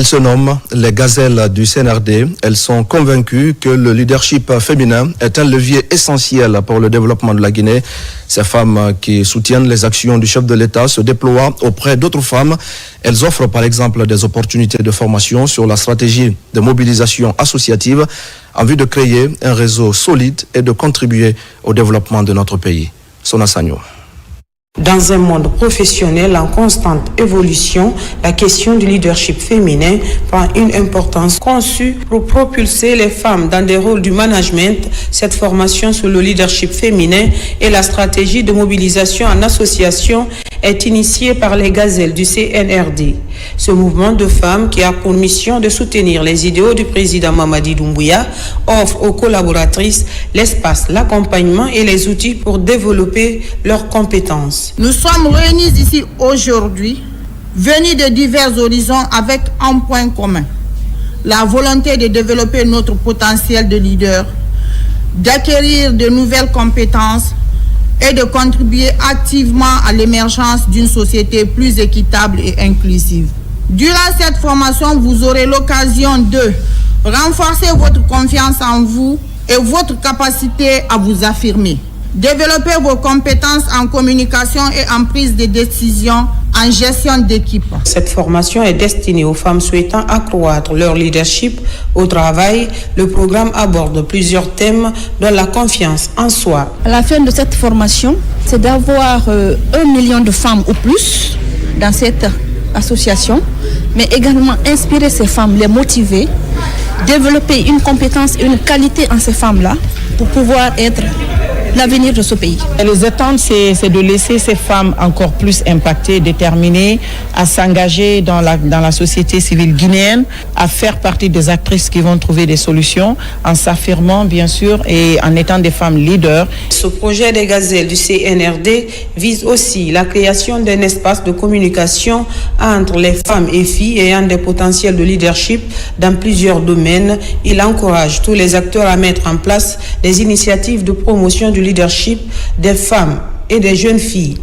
se nomment les gazelles du CNRD. Elles sont convaincues que le leadership féminin est un levier essentiel pour le développement de la Guinée. Ces femmes qui soutiennent les actions du chef de l'État se déploient auprès d'autres femmes. Elles offrent par exemple des opportunités de formation sur la stratégie de mobilisation associative en vue de créer un réseau solide et de contribuer au développement de notre pays. Sona Sagno. Dans un monde professionnel en constante évolution, la question du leadership féminin prend une importance conçue pour propulser les femmes dans des rôles du management. Cette formation sur le leadership féminin et la stratégie de mobilisation en association est initiée par les gazelles du CNRD. Ce mouvement de femmes qui a pour mission de soutenir les idéaux du président Mamadi Doumbouya offre aux collaboratrices l'espace, l'accompagnement et les outils pour développer leurs compétences. Nous sommes réunis ici aujourd'hui, venus de divers horizons avec un point commun, la volonté de développer notre potentiel de leader, d'acquérir de nouvelles compétences et de contribuer activement à l'émergence d'une société plus équitable et inclusive. Durant cette formation, vous aurez l'occasion de renforcer votre confiance en vous et votre capacité à vous affirmer. Développer vos compétences en communication et en prise de décision en gestion d'équipe. Cette formation est destinée aux femmes souhaitant accroître leur leadership au travail. Le programme aborde plusieurs thèmes dont la confiance en soi. À la fin de cette formation, c'est d'avoir 1 million de femmes ou plus dans cette association, mais également inspirer ces femmes, les motiver, développer une compétence et une qualité en ces femmes-là pour pouvoir être l'avenir de ce pays. Et les attentes, c'est de laisser ces femmes encore plus impactées, déterminées à s'engager dans la société civile guinéenne, à faire partie des actrices qui vont trouver des solutions en s'affirmant bien sûr et en étant des femmes leaders. Ce projet des gazelles du CNRD vise aussi la création d'un espace de communication entre les femmes et filles ayant des potentiels de leadership dans plusieurs domaines. Il encourage tous les acteurs à mettre en place des initiatives de promotion du leadership des femmes et des jeunes filles.